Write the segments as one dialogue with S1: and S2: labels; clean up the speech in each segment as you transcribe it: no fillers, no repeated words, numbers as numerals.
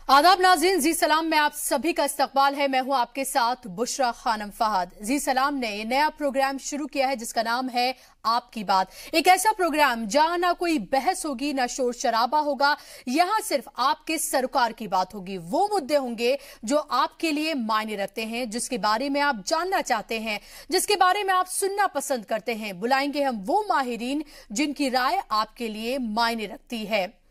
S1: आदाब नाज़रीन, जी सलाम में आप सभी का इस्तकबाल है। मैं हूं आपके साथ बुशरा खानम फहद। जी सलाम ने ये नया प्रोग्राम शुरू किया है जिसका नाम है आपकी बात। एक ऐसा प्रोग्राम जहां ना कोई बहस होगी, ना शोर शराबा होगा। यहां सिर्फ आपके सरोकार की बात होगी। वो मुद्दे होंगे जो आपके लिए मायने रखते हैं, जिसके बारे में आप जानना चाहते हैं, जिसके बारे में आप सुनना पसंद करते हैं। बुलाएंगे हम वो माहिरीन जिनकी राय आपके लिए मायने रखती है।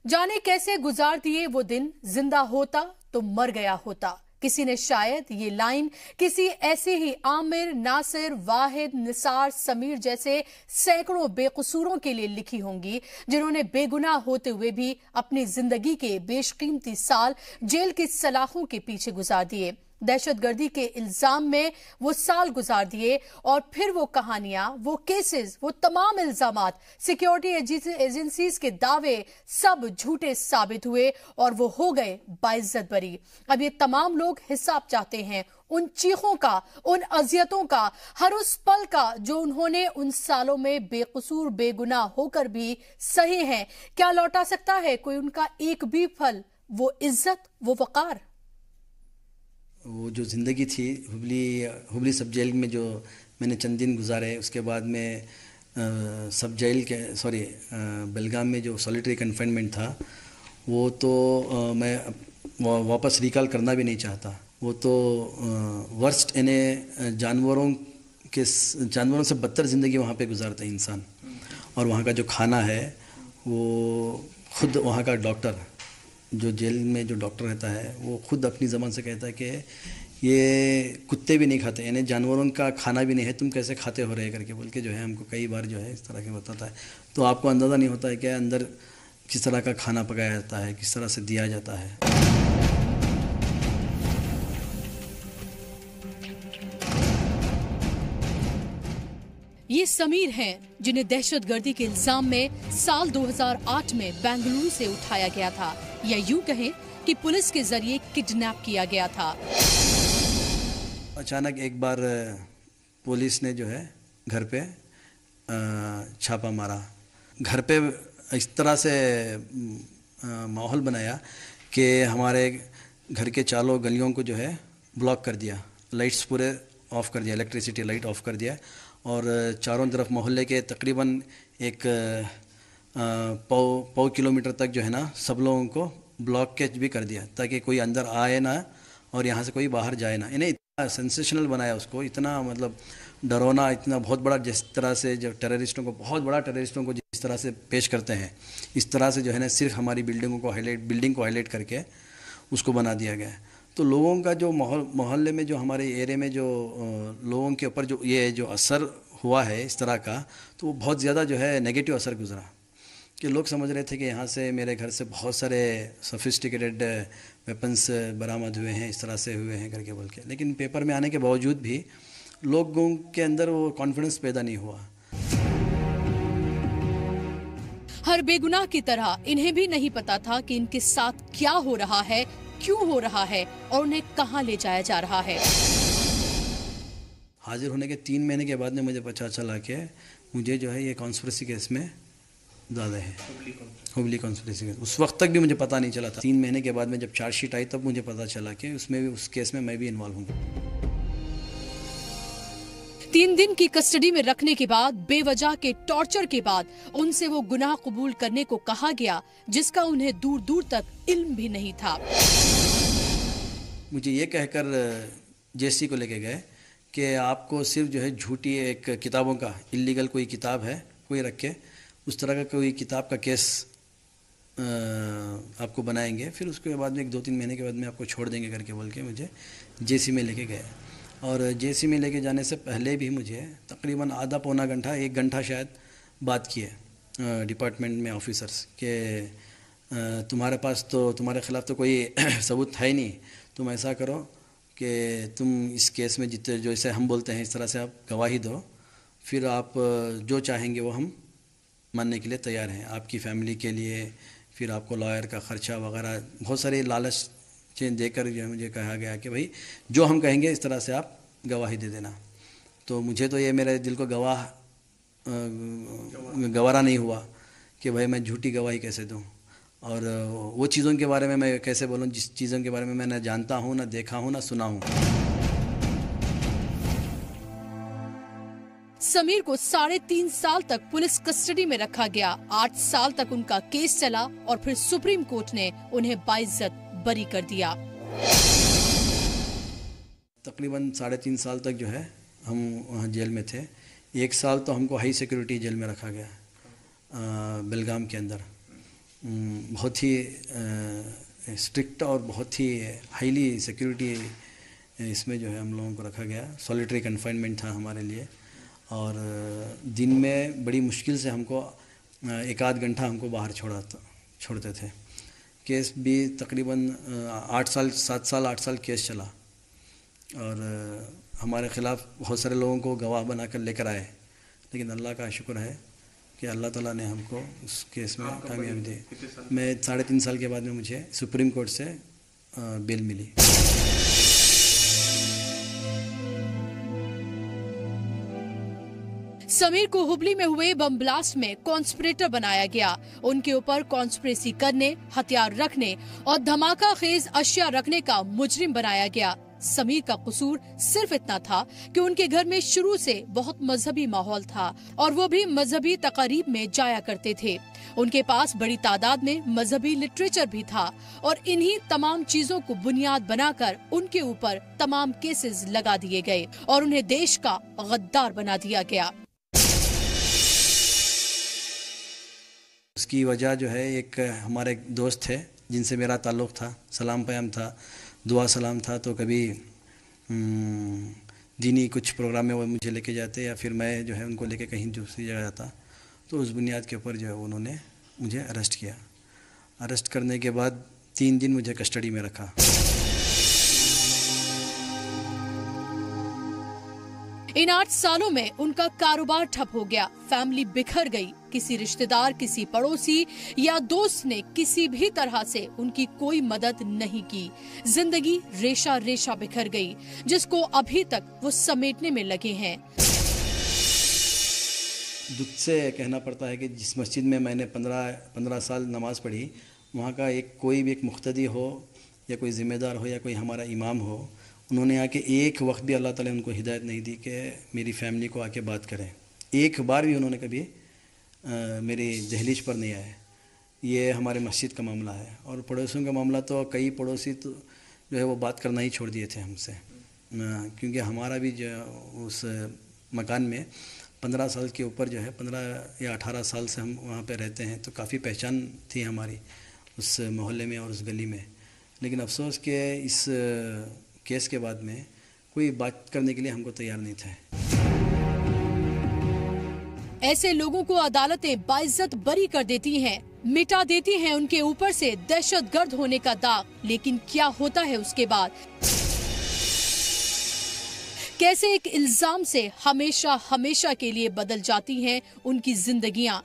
S1: जाने कैसे गुजार दिए वो दिन, जिंदा होता तो मर गया होता। किसी ने शायद ये लाइन किसी ऐसे ही आमिर, नासिर, वाहिद, निसार, समीर जैसे सैकड़ों बेकसूरों के लिए लिखी होंगी, जिन्होंने बेगुनाह होते हुए भी अपनी जिंदगी के बेशकीमती साल जेल की सलाखों के पीछे गुजार दिए। दहशतगर्दी के इल्जाम में वो साल गुजार दिए और फिर वो कहानियां, वो केसेस, वो तमाम इल्जामात, सिक्योरिटी एजेंसीज के दावे सब झूठे साबित हुए और वो हो गए बाइज्जत बरी। अब ये तमाम लोग हिसाब चाहते हैं उन चीखों का, उन अजियतों का, हर उस पल का जो उन्होंने उन सालों में बेकसूर बेगुनाह होकर भी सहे हैं। क्या लौटा सकता है कोई उनका एक भी फल, वो इज्जत, वो वकार?
S2: वो जो ज़िंदगी थी हुबली सब जेल में जो मैंने चंद दिन गुजारे, उसके बाद में सब जेल के बेलगाम में जो सॉलिटरी कन्फाइनमेंट था, वो तो मैं वापस रिकॉल करना भी नहीं चाहता। वो तो वर्स्ट यानी जानवरों से बदतर ज़िंदगी वहाँ पे गुजारता है इंसान। और वहाँ का जो खाना है, वो खुद वहाँ का डॉक्टर, जो जेल में जो डॉक्टर रहता है, वो खुद अपनी ज़बान से कहता है कि ये कुत्ते भी नहीं खाते, यानी जानवरों का खाना भी नहीं है, तुम कैसे खाते हो रहे करके बोल के जो है हमको कई बार जो है इस तरह के बताता है। तो आपको अंदाज़ा नहीं होता है कि अंदर किस तरह का खाना पकाया जाता है, किस तरह से दिया जाता है।
S1: ये समीर हैं जिन्हें दहशतगर्दी के इल्जाम में साल 2008 में बेंगलुरु से उठाया गया था, या यूं कहें कि पुलिस के जरिए किडनैप किया गया था।
S2: अचानक एक बार पुलिस ने जो है घर पे छापा मारा। घर पे इस तरह से माहौल बनाया कि हमारे घर के चारों गलियों को जो है ब्लॉक कर दिया, लाइट्स पूरे ऑफ कर दिया, इलेक्ट्रिसिटी लाइट ऑफ कर दिया, और चारों तरफ मोहल्ले के तकरीबन एक पौ किलोमीटर तक जो है ना, सब लोगों को ब्लॉक कैच भी कर दिया ताकि कोई अंदर आए ना और यहाँ से कोई बाहर जाए ना। इन्हें इतना सेंसेशनल बनाया उसको, इतना मतलब डरावना, इतना बहुत बड़ा, जिस तरह से जो टेररिस्टों को, बहुत बड़ा टेररिस्टों को जिस तरह से पेश करते हैं, इस तरह से जो है ना सिर्फ हमारी बिल्डिंग को हाईलाइट करके उसको बना दिया गया। तो लोगों का जो मोहल्ले में, जो हमारे एरिया में जो लोगों के ऊपर जो ये जो असर हुआ है इस तरह का, तो वो बहुत ज़्यादा जो है नेगेटिव असर गुजरा कि लोग समझ रहे थे कि यहाँ से, मेरे घर से बहुत सारे सोफिस्टिकेटेड वेपन्स बरामद हुए हैं, इस तरह से हुए हैं करके बोल के। लेकिन पेपर में आने के बावजूद भी लोगों के अंदर वो कॉन्फिडेंस पैदा नहीं हुआ।
S1: हर बेगुनाह की तरह इन्हें भी नहीं पता था कि इनके साथ क्या हो रहा है, क्यों हो रहा है और उन्हें कहां ले जाया जा रहा है।
S2: हाजिर होने के 3 महीने के बाद में मुझे पता चला कि मुझे जो है ये कॉन्स्पिरेसी केस में ज़्यादा है, हुबली कॉन्स्पिरेसी केस। उस वक्त तक भी मुझे पता नहीं चला था। 3 महीने के बाद में जब चार्जशीट आई तब मुझे पता चला कि उसमें भी, उस केस में मैं भी इन्वॉल्व हूँ।
S1: 3 दिन की कस्टडी में रखने के बाद, बेवजह के टॉर्चर के बाद उनसे वो गुनाह कबूल करने को कहा गया जिसका उन्हें दूर दूर तक इल्म भी नहीं था।
S2: मुझे ये कहकर जेसी को लेके गए कि आपको सिर्फ जो है झूठी एक किताबों का, इलीगल कोई किताब है कोई रख के, उस तरह का कोई किताब का केस आपको बनाएंगे, फिर उसके बाद में 1-2-3 महीने के बाद में आपको छोड़ देंगे करके बोल के मुझे जेसी में लेके गए। और जेसी में लेके जाने से पहले भी मुझे तकरीबन आधा पौना घंटा, 1 घंटा शायद बात किए डिपार्टमेंट में ऑफिसर्स के, तुम्हारे पास तो, तुम्हारे ख़िलाफ़ तो कोई सबूत है ही नहीं, तुम ऐसा करो कि तुम इस केस में जितने, जो इसे हम बोलते हैं, इस तरह से आप गवाही दो, फिर आप जो चाहेंगे वो हम मानने के लिए तैयार हैं, आपकी फ़ैमिली के लिए, फिर आपको लॉयर का ख़र्चा वगैरह, बहुत सारे लालच देकर जो मुझे कहा गया कि भाई जो हम कहेंगे इस तरह से आप गवाही दे देना। तो मुझे तो ये मेरे दिल को गवारा नहीं हुआ कि भाई मैं झूठी गवाही कैसे दूँ। और वो चीज़ों के बारे में मैं कैसे बोलूँ जिस चीज़ों के बारे में मैं न जानता हूँ, न देखा हूँ, न सुना हूँ।
S1: समीर को 3.5 साल तक पुलिस कस्टडी में रखा गया। 8 साल तक उनका केस चला और फिर सुप्रीम कोर्ट ने उन्हें बाइज्जत बरी कर दिया।
S2: तकरीबन 3.5 साल तक जो है हम वहाँ जेल में थे। 1 साल तो हमको हाई सिक्योरिटी जेल में रखा गया बेलगाम के अंदर। बहुत ही स्ट्रिक्ट और बहुत ही हाईली सिक्योरिटी इसमें जो है हम लोगों को रखा गया। सॉलिटरी कन्फाइनमेंट था हमारे लिए और दिन में बड़ी मुश्किल से हमको 1 आध घंटा हमको बाहर छोड़ते थे। केस भी तकरीबन 7 साल 8 साल केस चला और हमारे ख़िलाफ़ बहुत सारे लोगों को गवाह बनाकर लेकर आए, लेकिन अल्लाह का शुक्र है कि अल्लाह ताला ने हमको उस केस में कामयाबी दी। मैं 3.5 साल के बाद में मुझे सुप्रीम कोर्ट से बेल मिली।
S1: समीर को हुबली में हुए बम ब्लास्ट में कॉन्स्पिरेटर बनाया गया। उनके ऊपर कॉन्स्पिरेसी करने, हथियार रखने और धमाका खेज अशिया रखने का मुजरिम बनाया गया। समीर का कसूर सिर्फ इतना था कि उनके घर में शुरू से बहुत मजहबी माहौल था और वो भी मजहबी तकारीब में जाया करते थे। उनके पास बड़ी तादाद में मजहबी लिटरेचर भी था और इन्हीं तमाम चीजों को बुनियाद बनाकर उनके ऊपर तमाम केसेस लगा दिए गए और उन्हें देश का गद्दार बना दिया गया।
S2: उसकी वजह जो है, एक हमारे दोस्त थे जिनसे मेरा ताल्लुक़ था, सलाम प्याम था, दुआ सलाम था। तो कभी दीनी कुछ प्रोग्राम में वो मुझे लेके जाते या फिर मैं जो है उनको लेके कहीं दूसरी जगह जाता, तो उस बुनियाद के ऊपर जो है उन्होंने मुझे अरेस्ट किया। अरेस्ट करने के बाद 3 दिन मुझे कस्टडी में रखा।
S1: इन 8 सालों में उनका कारोबार ठप हो गया, फैमिली बिखर गई। किसी रिश्तेदार, किसी पड़ोसी या दोस्त ने किसी भी तरह से उनकी कोई मदद नहीं की। जिंदगी रेशा रेशा बिखर गई, जिसको अभी तक वो समेटने में लगे हैं।
S2: दुख से कहना पड़ता है कि जिस मस्जिद में मैंने 15 साल नमाज पढ़ी, वहाँ का कोई भी एक मुख्तदी हो या कोई ज़िम्मेदार हो या कोई हमारा इमाम हो, उन्होंने आके एक वक्त भी अल्लाह ताला ने उनको हिदायत नहीं दी कि मेरी फैमिली को आके बात करें। एक बार भी उन्होंने कभी मेरी दहलीज पर नहीं आए। ये हमारे मस्जिद का मामला है। और पड़ोसियों का मामला तो कई पड़ोसी तो जो है वो बात करना ही छोड़ दिए थे हमसे, क्योंकि हमारा भी जो उस मकान में 15 साल के ऊपर जो है 15 या 18 साल से हम वहाँ पे रहते हैं, तो काफ़ी पहचान थी हमारी उस मोहल्ले में और उस गली में। लेकिन अफसोस के इस केस के बाद में कोई बात करने के लिए हमको तैयार नहीं थे।
S1: ऐसे लोगों को अदालतें बाइज्जत बरी कर देती हैं, मिटा देती हैं उनके ऊपर से दहशतगर्द होने का दाग। लेकिन क्या होता है उसके बाद? कैसे एक इल्जाम से हमेशा हमेशा के लिए बदल जाती हैं उनकी जिंदगियां?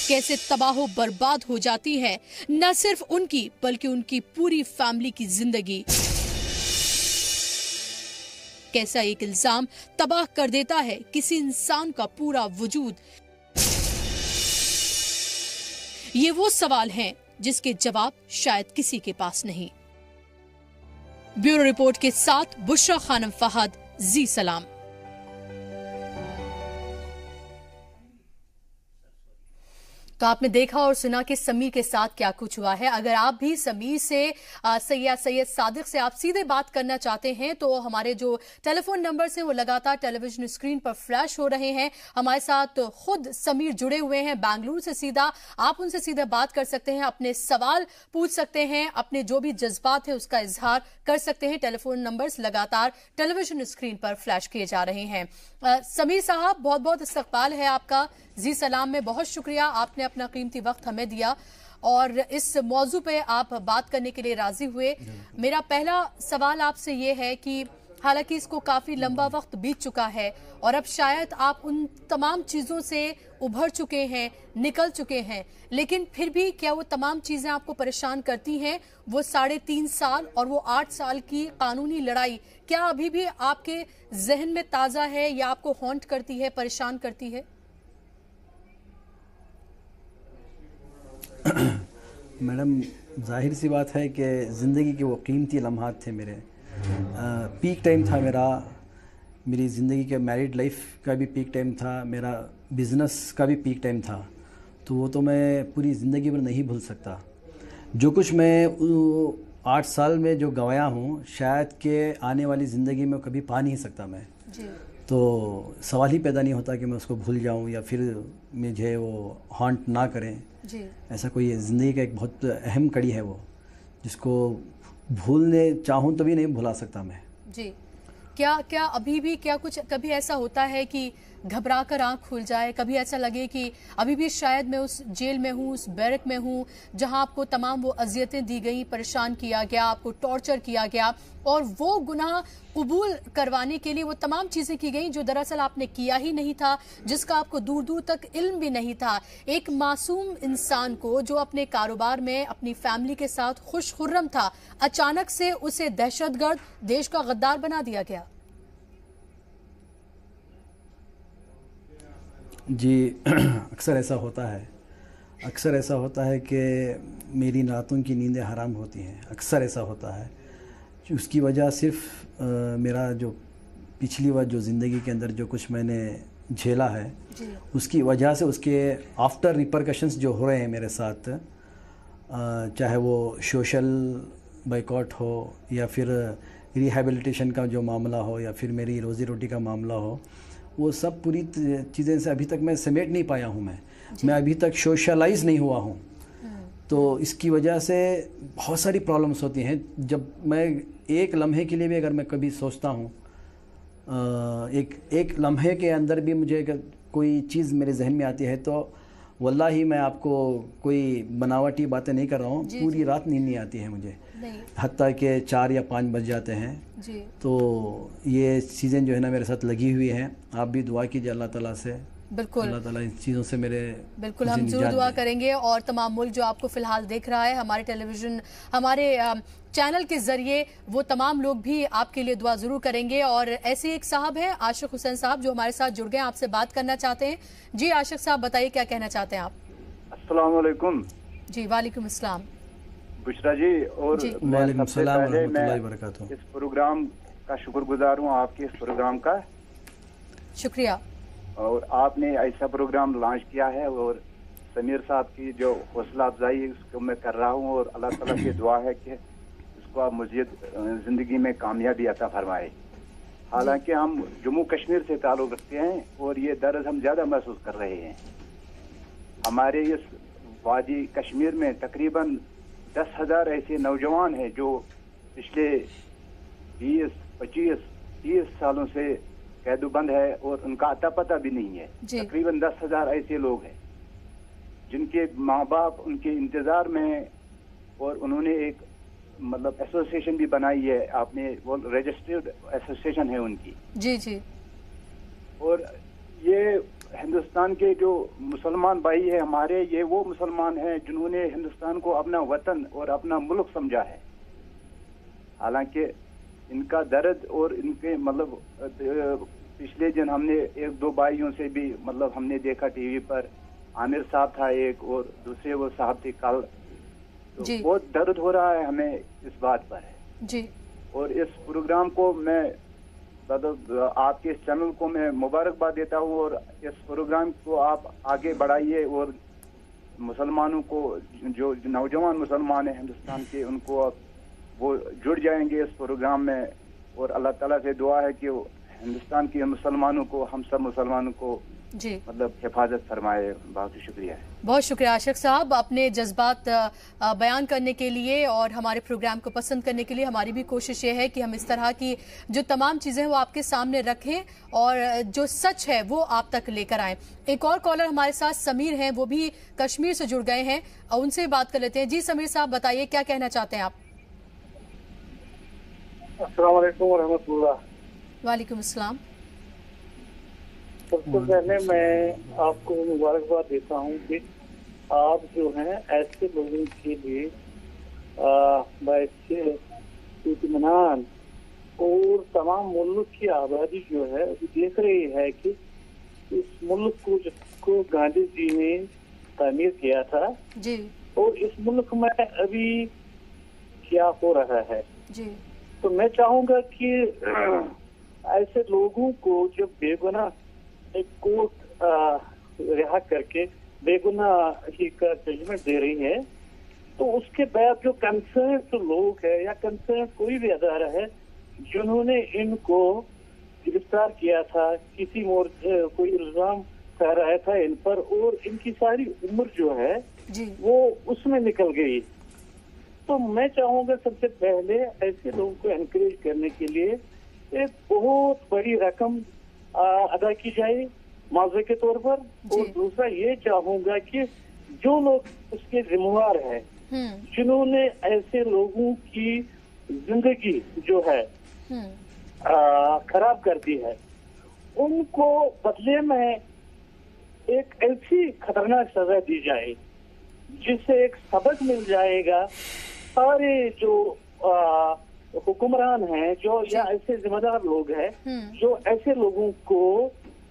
S1: कैसे तबाह बर्बाद हो जाती है न सिर्फ उनकी बल्कि उनकी पूरी फैमिली की जिंदगी? कैसा एक इल्जाम तबाह कर देता है किसी इंसान का पूरा वजूद? ये वो सवाल हैं जिसके जवाब शायद किसी के पास नहीं। ब्यूरो रिपोर्ट के साथ बुशरा खानम फहद, जी सलाम। तो आपने देखा और सुना कि समीर के साथ क्या कुछ हुआ है। अगर आप भी समीर से सैयद सादिक से आप सीधे बात करना चाहते हैं तो हमारे जो टेलीफोन नंबर्स हैं वो लगातार टेलीविजन स्क्रीन पर फ्लैश हो रहे हैं। हमारे साथ खुद समीर जुड़े हुए हैं बेंगलुरु से सीधा। आप उनसे सीधे बात कर सकते हैं, अपने सवाल पूछ सकते हैं, अपने जो भी जज्बात है उसका इजहार कर सकते हैं। टेलीफोन नंबर्स लगातार टेलीविजन स्क्रीन पर फ्लैश किए जा रहे हैं। समीर साहब, बहुत बहुत इस्तकबाल है आपका जी सलाम में। बहुत शुक्रिया, आपने अपना कीमती वक्त हमें दिया और इस मौजू पे आप बात करने के लिए राजी हुए। मेरा पहला सवाल आपसे ये है कि हालांकि इसको काफी लंबा वक्त बीत चुका है और अब शायद आप उन तमाम चीजों से उभर चुके हैं, निकल चुके हैं, लेकिन फिर भी क्या वो तमाम चीजें आपको परेशान करती हैं? वो 3.5 साल और वो 8 साल की कानूनी लड़ाई क्या अभी भी आपके जहन में ताजा है या आपको हॉन्ट करती है, परेशान करती है?
S2: मैडम, जाहिर सी बात है कि ज़िंदगी के वो कीमती लम्हात थे मेरे। पीक टाइम था मेरा, मेरी ज़िंदगी के मैरिड लाइफ का भी पीक टाइम था, मेरा बिज़नेस का भी पीक टाइम था। तो वो तो मैं पूरी ज़िंदगी भर नहीं भूल सकता। जो कुछ मैं 8 साल में जो गंवाया हूँ, शायद कि आने वाली ज़िंदगी में कभी पा नहीं सकता मैं।
S1: जी।
S2: तो सवाल ही पैदा नहीं होता कि मैं उसको भूल जाऊँ या फिर मुझे वो हॉन्ट ना करें।
S1: जी।
S2: ऐसा कोई ज़िंदगी का एक बहुत अहम कड़ी है वो, जिसको भूलने चाहूँ तो भी नहीं भुला सकता मैं।
S1: जी। क्या अभी भी क्या कुछ कभी ऐसा होता है कि घबरा कर आंख खुल जाए, कभी ऐसा लगे कि अभी भी शायद मैं उस जेल में हूँ, उस बैरक में हूँ जहां आपको तमाम वो अजियतें दी गई, परेशान किया गया, आपको टॉर्चर किया गया और वो गुनाह कबूल करवाने के लिए वो तमाम चीजें की गई जो दरअसल आपने किया ही नहीं था, जिसका आपको दूर दूर तक इल्म भी नहीं था। एक मासूम इंसान को जो अपने कारोबार में अपनी फैमिली के साथ खुश खुर्रम था, अचानक से उसे दहशतगर्द, देश का गद्दार बना दिया गया।
S2: जी अक्सर ऐसा होता है, अक्सर ऐसा होता है कि मेरी रातों की नींदें हराम होती हैं। अक्सर ऐसा होता है। उसकी वजह सिर्फ मेरा जो पिछली बार जो ज़िंदगी के अंदर जो कुछ मैंने झेला है, उसकी वजह से उसके आफ्टर रिपरकशंस जो हो रहे हैं मेरे साथ, चाहे वो सोशल बाइकॉट हो या फिर रिहैबिलिटेशन का जो मामला हो या फिर मेरी रोज़ी रोटी का मामला हो, वो सब पूरी चीज़ें से अभी तक मैं समेट नहीं पाया हूँ। मैं अभी तक सोशलाइज नहीं हुआ हूँ। तो इसकी वजह से बहुत सारी प्रॉब्लम्स होती हैं। जब मैं एक लम्हे के लिए भी अगर मैं कभी सोचता हूँ, एक लम्हे के अंदर भी मुझे अगर कोई चीज़ मेरे जहन में आती है, तो वल्लाही मैं आपको कोई बनावटी बातें नहीं कर रहा हूँ, पूरी रात नींद नहीं आती है मुझे, हत्ता कि 4 या 5 बज जाते हैं जी। तो ये चीज़ें जो है ना मेरे साथ लगी हुई हैं। आप भी दुआ कीजिए अल्लाह ताला से।
S1: बिल्कुल,
S2: अल्लाह ताला इन चीज़ों से मेरे
S1: बिल्कुल हम जरूर दुआ करेंगे। और तमाम मुल्क जो आपको फिलहाल देख रहा है, हमारे टेलीविजन, हमारे चैनल के जरिए, वो तमाम लोग भी आपके लिए दुआ जरूर करेंगे। और ऐसे एक साहब हैं, आशिक हुसैन साहब, जो हमारे साथ जुड़ गए, आपसे बात करना चाहते हैं। जी आशिक साहब, बताइए क्या कहना चाहते हैं आप।
S3: अस्सलाम वालेकुम।
S1: जी वालेकुम अस्सलाम।
S3: बुशरा जी, और
S2: वालेकुम सलाम व रहमतुल्लाहि व बरकातुहू।
S3: इस प्रोग्राम का शुक्रगुजार हूँ, आपके इस प्रोग्राम का
S1: शुक्रिया।
S3: और आपने ऐसा प्रोग्राम लॉन्च किया है, और समीर साहब की जो हौसला अफजाई उसको मैं कर रहा हूँ, और अल्लाह ताला से दुआ है कि उसको आप मज़ीद ज़िंदगी में कामयाबी अता फरमाए। हालांकि हम जम्मू कश्मीर से ताल्लुक़ रखते हैं और ये दर्द हम ज़्यादा महसूस कर रहे हैं। हमारे इस वादी कश्मीर में तकरीबन 10,000 ऐसे नौजवान हैं जो पिछले 20, 25, 30 सालों से कैदुबंद है और उनका अता पता भी नहीं है। तकरीबन 10,000 ऐसे लोग हैं जिनके माँ बाप उनके इंतजार में, और उन्होंने एक मतलब एसोसिएशन भी बनाई है, आपने वो रजिस्टर्ड एसोसिएशन है उनकी।
S1: जी जी।
S3: और ये हिंदुस्तान के जो मुसलमान भाई है हमारे, ये वो मुसलमान हैं जिन्होंने हिंदुस्तान को अपना वतन और अपना मुल्क समझा है। हालांकि इनका दर्द और इनके मतलब पिछले दिन हमने 1-2 भाइयों से भी मतलब हमने देखा टीवी पर, आमिर साहब था एक और दूसरे वो साहब थे कल, तो बहुत दर्द हो रहा है हमें इस बात पर जी। और इस प्रोग्राम को मैं मतलब आपके इस चैनल को मैं मुबारकबाद देता हूँ, और इस प्रोग्राम को आप आगे बढ़ाइए और मुसलमानों को, जो नौजवान मुसलमान हैं हिंदुस्तान के, उनको वो जुड़ जाएंगे इस प्रोग्राम में। और अल्लाह ताला से दुआ है कि हिंदुस्तान के मुसलमानों को, हम सब मुसलमानों को जी मतलब हिफाजत फरमाए। बहुत शुक्रिया है।
S1: बहुत शुक्रिया आशिक साहब, अपने जज्बात बयान करने के लिए और हमारे प्रोग्राम को पसंद करने के लिए। हमारी भी कोशिश ये है कि हम इस तरह की जो तमाम चीजें हैं वो आपके सामने रखें और जो सच है वो आप तक लेकर आए। एक और कॉलर हमारे साथ समीर हैं, वो भी कश्मीर से जुड़ गए हैं, उनसे बात कर लेते हैं। जी समीर साहब, बताइए क्या कहना चाहते हैं आप।
S4: अस्सलाम वालेकुम व रहमतुल्लाह।
S1: वालेकुम अस्सलाम।
S4: सबसे पहले मैं आपको मुबारकबाद देता हूँ कि आप जो हैं ऐसे लोगों के लिए इत्मीनान और तमाम मुल्क की आबादी जो है देख रही है कि इस मुल्क को जिसको गांधी जी ने तामीर किया था
S1: जी,
S4: और इस मुल्क में अभी क्या हो रहा है।
S1: जी।
S4: तो मैं चाहूंगा कि ऐसे लोगों को जब बेगुनाह एक कोर्ट रिहा करके बेगुनाही का जजमेंट दे रही है, तो उसके बाद जो कंसर्न लोग है या कंसर्न कोई भी अदारा है जिन्होंने इनको गिरफ्तार किया था, किसी कोई इल्जाम कर रहा था इन पर, और इनकी सारी उम्र जो है
S1: जी।
S4: वो उसमें निकल गई। तो मैं चाहूंगा सबसे पहले ऐसे लोगों को एनकरेज करने के लिए एक बहुत बड़ी रकम अदा की जाए मुआवजे के तौर पर। और दूसरा ये चाहूंगा कि जो लोग उसके जिम्मेवार हैं, जिन्होंने ऐसे लोगों की जिंदगी जो है खराब कर दी है, उनको बदले में एक ऐसी खतरनाक सजा दी जाए जिससे एक सबक मिल जाएगा सारे जो हुक्मरान हैं जो या ऐसे जिम्मेदार लोग हैं जो ऐसे लोगों को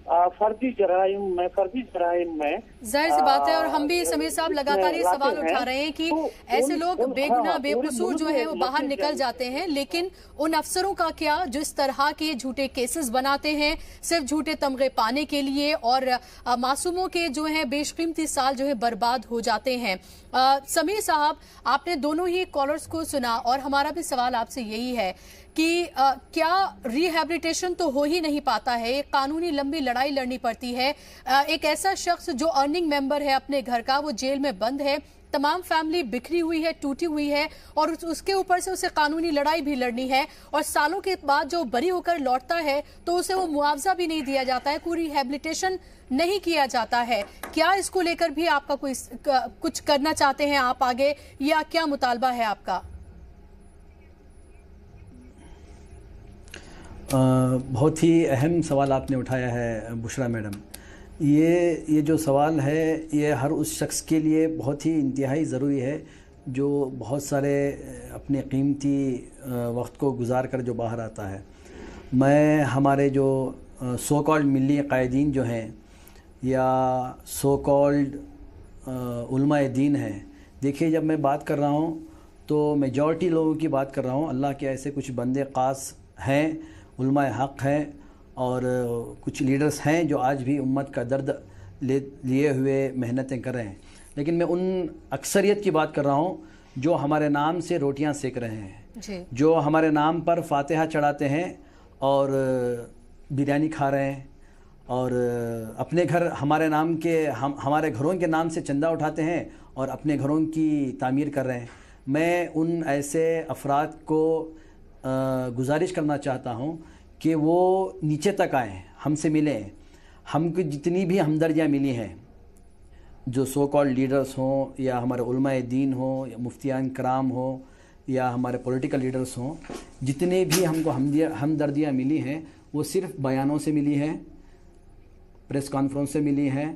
S4: फर्जी जराइम में
S1: जाहिर सी बात है। और हम भी समीर साहब लगातार ये सवाल उठा रहे हैं कि ऐसे लोग बेगुनाह बेकसूर जो है वो बाहर निकल जाते हैं, लेकिन उन अफसरों का क्या जो इस तरह के झूठे केसेस बनाते हैं सिर्फ झूठे तमगे पाने के लिए, और मासूमों के जो है बेशकीमती साल जो है बर्बाद हो जाते हैं। समीर साहब, आपने दोनों ही कॉलर्स को सुना और हमारा भी सवाल आपसे यही है कि क्या रिहैबिलिटेशन तो हो ही नहीं पाता है, एक कानूनी लंबी लड़ाई लड़नी पड़ती है। एक ऐसा शख्स जो अर्निंग मेंबर है अपने घर का, वो जेल में बंद है, तमाम फैमिली बिखरी हुई है, टूटी हुई है, और उसके ऊपर से उसे कानूनी लड़ाई भी लड़नी है, और सालों के बाद जो बरी होकर लौटता है तो उसे वो मुआवजा भी नहीं दिया जाता है, कोई रिहैबिलिटेशन नहीं किया जाता है। क्या इसको लेकर भी आपका कोई कुछ करना चाहते हैं आप आगे, या क्या मुतालबा है आपका?
S2: बहुत ही अहम सवाल आपने उठाया है बुशरा मैडम। ये जो सवाल है ये हर उस शख्स के लिए बहुत ही इंतहाई ज़रूरी है जो बहुत सारे अपने कीमती वक्त को गुजार कर जो बाहर आता है। मैं हमारे जो सो कॉल्ड मिली कायदीन जो हैं या सो कॉल्ड उलमाए दीन हैं, देखिए जब मैं बात कर रहा हूँ तो मेजॉरिटी लोगों की बात कर रहा हूँ। अल्लाह के ऐसे कुछ बंदे ख़ास हैं, उलमाए हक़ हैं, और कुछ लीडर्स हैं जो आज भी उम्मत का दर्द लिए हुए मेहनतें कर रहे हैं, लेकिन मैं उन अक्सरियत की बात कर रहा हूँ जो हमारे नाम से रोटियां सेक रहे हैं, जो हमारे नाम पर फातिहा चढ़ाते हैं और बिरयानी खा रहे हैं, और अपने घर हमारे नाम के हमारे घरों के नाम से चंदा उठाते हैं और अपने घरों की तामीर कर रहे हैं। मैं उन ऐसे अफराद को गुजारिश करना चाहता हूँ कि वो नीचे तक आएँ, हमसे मिलें। हमको जितनी भी हमदर्दियाँ मिली हैं, जो सो कॉल्ड लीडर्स हों या हमारे उलमाए दीन हों या मुफ्तियान कराम हो या हमारे पॉलिटिकल लीडर्स हों, जितने भी हमको हमदर्दियाँ मिली हैं वो सिर्फ बयानों से मिली हैं, प्रेस कॉन्फ्रेंस से मिली हैं,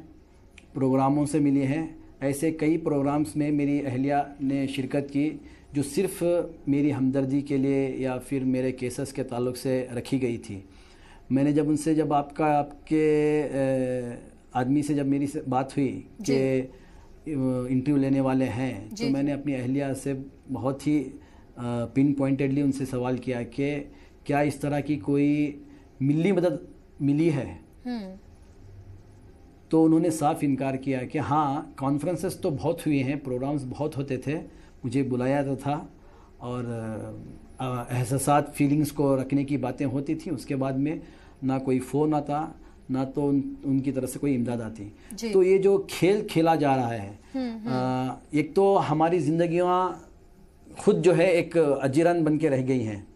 S2: प्रोग्रामों से मिली हैं। ऐसे कई प्रोग्राम्स में मेरी अहलिया ने शिरकत की जो सिर्फ़ मेरी हमदर्दी के लिए या फिर मेरे केसेस के ताल्लुक़ से रखी गई थी। मैंने जब उनसे आपके आदमी से जब मेरी बात हुई कि इंटरव्यू लेने वाले हैं, तो मैंने अपनी अहलिया से बहुत ही पिन पॉइंटेडली उनसे सवाल किया कि क्या इस तरह की कोई मिली मदद मिली है? तो उन्होंने साफ इनकार किया कि हाँ, कॉन्फ्रेंसेस तो बहुत हुए हैं, प्रोग्राम्स बहुत होते थे, मुझे बुलाया तो था और एहसासात फीलिंग्स को रखने की बातें होती थी। उसके बाद में ना कोई फ़ोन आता, ना तो उनकी तरफ से कोई इमदाद आती। तो ये जो खेल खेला जा रहा है, एक तो हमारी ज़िंदगियाँ खुद जो है एक अजीरन बन के रह गई हैं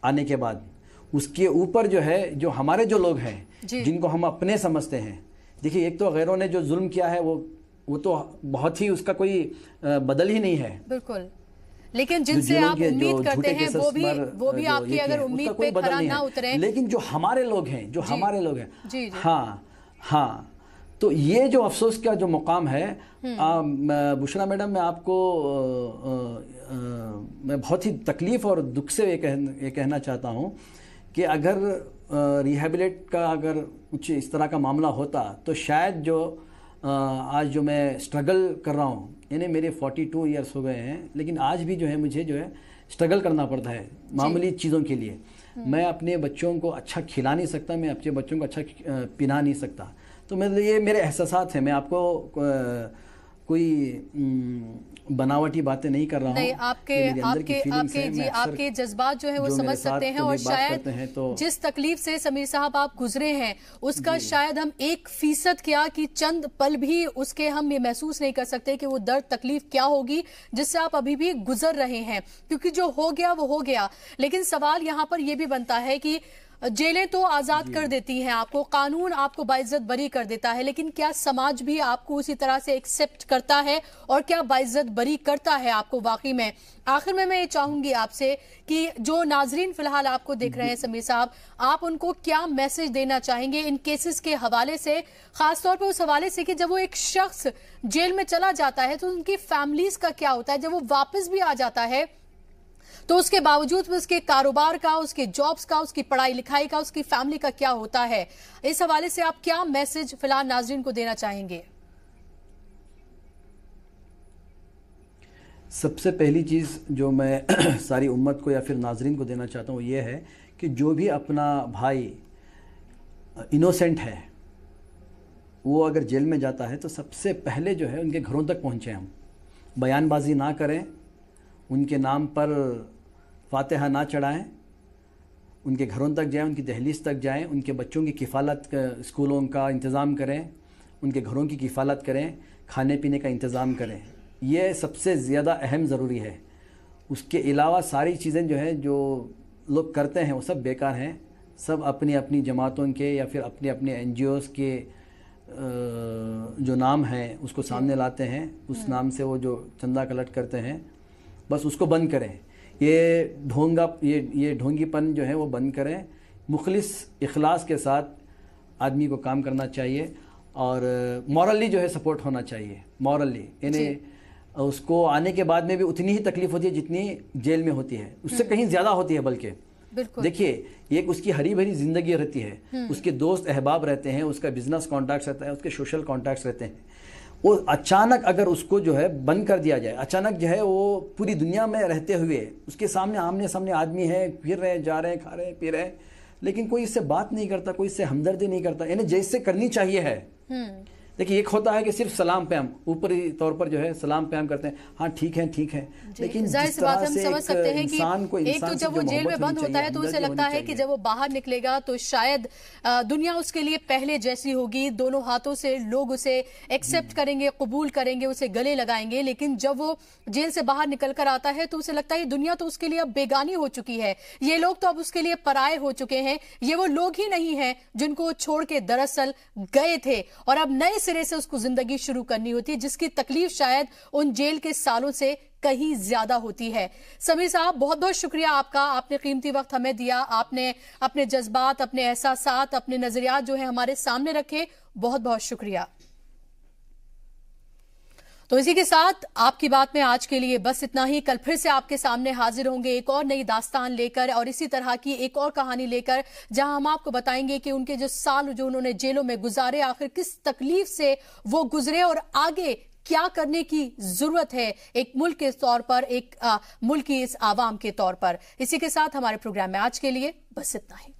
S2: आने के बाद। उसके ऊपर जो है, जो हमारे जो लोग हैं जिनको हम अपने समझते हैं, देखिए एक तो गैरों ने जो जुल्म किया है वो तो बहुत ही उसका कोई बदल ही नहीं है।
S1: बिल्कुल, लेकिन जिनसे आप उम्मीद करते हैं वो भी आपकी अगर उम्मीद पे खरा ना उतरे,
S2: लेकिन जो हमारे लोग हैं हाँ, तो ये जो अफसोस का जो मुकाम है, बुशरा मैडम, मैं आपको मैं बहुत ही तकलीफ और दुख से ये कहना चाहता हूँ कि अगर रिहैबिलिट का अगर कुछ इस तरह का मामला होता तो शायद जो आज जो मैं स्ट्रगल कर रहा हूँ, यानी मेरे 42 ईयर्स हो गए हैं, लेकिन आज भी जो है मुझे जो है स्ट्रगल करना पड़ता है मामूली चीज़ों के लिए। मैं अपने बच्चों को अच्छा खिला नहीं सकता, मैं अपने बच्चों को अच्छा पिला नहीं सकता। तो ये मेरे एहसासात हैं। मैं आपको कोई बनावटी बातें नहीं कर रहा हूँ।
S1: नहीं, आपके जज्बात जो है वो समझ सकते हैं, और शायद तो जिस तकलीफ से समीर साहब आप गुजरे हैं उसका शायद हम 1% क्या कि चंद पल भी उसके हम ये महसूस नहीं कर सकते कि वो दर्द तकलीफ क्या होगी जिससे आप अभी भी गुजर रहे हैं, क्योंकि जो हो गया वो हो गया। लेकिन सवाल यहाँ पर यह भी बनता है कि जेलें तो आजाद कर देती हैं आपको, कानून आपको बाइज्जत बरी कर देता है, लेकिन क्या समाज भी आपको उसी तरह से एक्सेप्ट करता है और क्या बाइज्जत बरी करता है आपको वाकई में? आखिर में मैं ये चाहूंगी आपसे कि जो नाजरीन फिलहाल आपको देख रहे हैं समीर साहब, आप उनको क्या मैसेज देना चाहेंगे इन केसेस के हवाले से, खासतौर पर उस हवाले से कि जब वो एक शख्स जेल में चला जाता है तो उनकी फैमिलीज का क्या होता है, जब वो वापस भी आ जाता है तो उसके बावजूद भी उसके कारोबार का, उसके जॉब्स का, उसकी पढ़ाई लिखाई का, उसकी फैमिली का क्या होता है? इस हवाले से आप क्या मैसेज फिलहाल नाजरीन को देना चाहेंगे?
S2: सबसे पहली चीज़ जो मैं सारी उम्मत को या फिर नाजरीन को देना चाहता हूँ ये है कि जो भी अपना भाई इनोसेंट है वो अगर जेल में जाता है तो सबसे पहले जो है उनके घरों तक पहुँचे हम, बयानबाजी ना करें, उनके नाम पर फातिहा ना चढ़ाएं, उनके घरों तक जाएं, उनकी दहलीज तक जाएं, उनके बच्चों की किफ़ालत, स्कूलों का इंतज़ाम करें, उनके घरों की किफ़ालत करें, खाने पीने का इंतज़ाम करें। ये सबसे ज़्यादा अहम ज़रूरी है। उसके अलावा सारी चीज़ें जो है जो लोग करते हैं वो सब बेकार हैं। सब अपनी अपनी जमातों के या फिर अपने अपने NGOs के जो नाम है उसको सामने लाते हैं, उस नाम से वो जो चंदा कलेक्ट करते हैं, बस उसको बंद करें। ये ढोंगीपन जो है वो बंद करें। मुखलिस इखलास के साथ आदमी को काम करना चाहिए और मॉरली जो है सपोर्ट होना चाहिए। मॉरली यानी उसको आने के बाद में भी उतनी ही तकलीफ होती है जितनी जेल में होती है, उससे कहीं ज़्यादा होती है। बल्कि देखिए, एक उसकी हरी भरी जिंदगी रहती है, उसके दोस्त अहबाब रहते हैं, उसका बिजनेस कॉन्टैक्ट्स रहता है, उसके सोशल कॉन्टैक्ट्स रहते हैं। वो अचानक अगर उसको जो है बंद कर दिया जाए, अचानक जो है वो पूरी दुनिया में रहते हुए उसके सामने आमने सामने आदमी है, फिर रहे, जा रहे, खा रहे, पी रहे, लेकिन कोई इससे बात नहीं करता, कोई इससे हमदर्दी नहीं करता, यानी जैसे करनी चाहिए है। देखिए, एक होता है कि सिर्फ सलाम पे हम ऊपरी तौर पर जो है सलाम पे हम करते हैं, हाँ ठीक है ठीक है, लेकिन
S1: जाहिर सी बात हम समझ सकते हैं कि एक तो जब वो जेल में बंद होता है तो उसे लगता है कि जब वो बाहर निकलेगा तो शायद दुनिया उसके लिए पहले जैसी होगी, दोनों हाथों से लोग उसे एक्सेप्ट करेंगे, कबूल करेंगे, उसे गले लगाएंगे। लेकिन जब वो जेल से बाहर निकल कर आता है तो उसे लगता है दुनिया तो उसके लिए अब बेगानी हो चुकी है, ये लोग तो अब उसके लिए पराये हो चुके हैं, ये वो लोग ही नहीं है जिनको छोड़ के दरअसल गए थे, और अब नए सिरे से उसको जिंदगी शुरू करनी होती है, जिसकी तकलीफ शायद उन जेल के सालों से कहीं ज्यादा होती है। समीर साहब, बहुत बहुत शुक्रिया आपका, आपने कीमती वक्त हमें दिया, आपने अपने जज्बात, अपने एहसासात, अपने नजरियात जो है हमारे सामने रखे, बहुत बहुत शुक्रिया। तो इसी के साथ आपकी बात में आज के लिए बस इतना ही। कल फिर से आपके सामने हाजिर होंगे एक और नई दास्तान लेकर और इसी तरह की एक और कहानी लेकर, जहां हम आपको बताएंगे कि उनके जो साल जो उन्होंने जेलों में गुजारे, आखिर किस तकलीफ से वो गुजरे और आगे क्या करने की जरूरत है एक मुल्क के तौर पर, एक मुल्क की इस आवाम के तौर पर। इसी के साथ हमारे प्रोग्राम में आज के लिए बस इतना ही।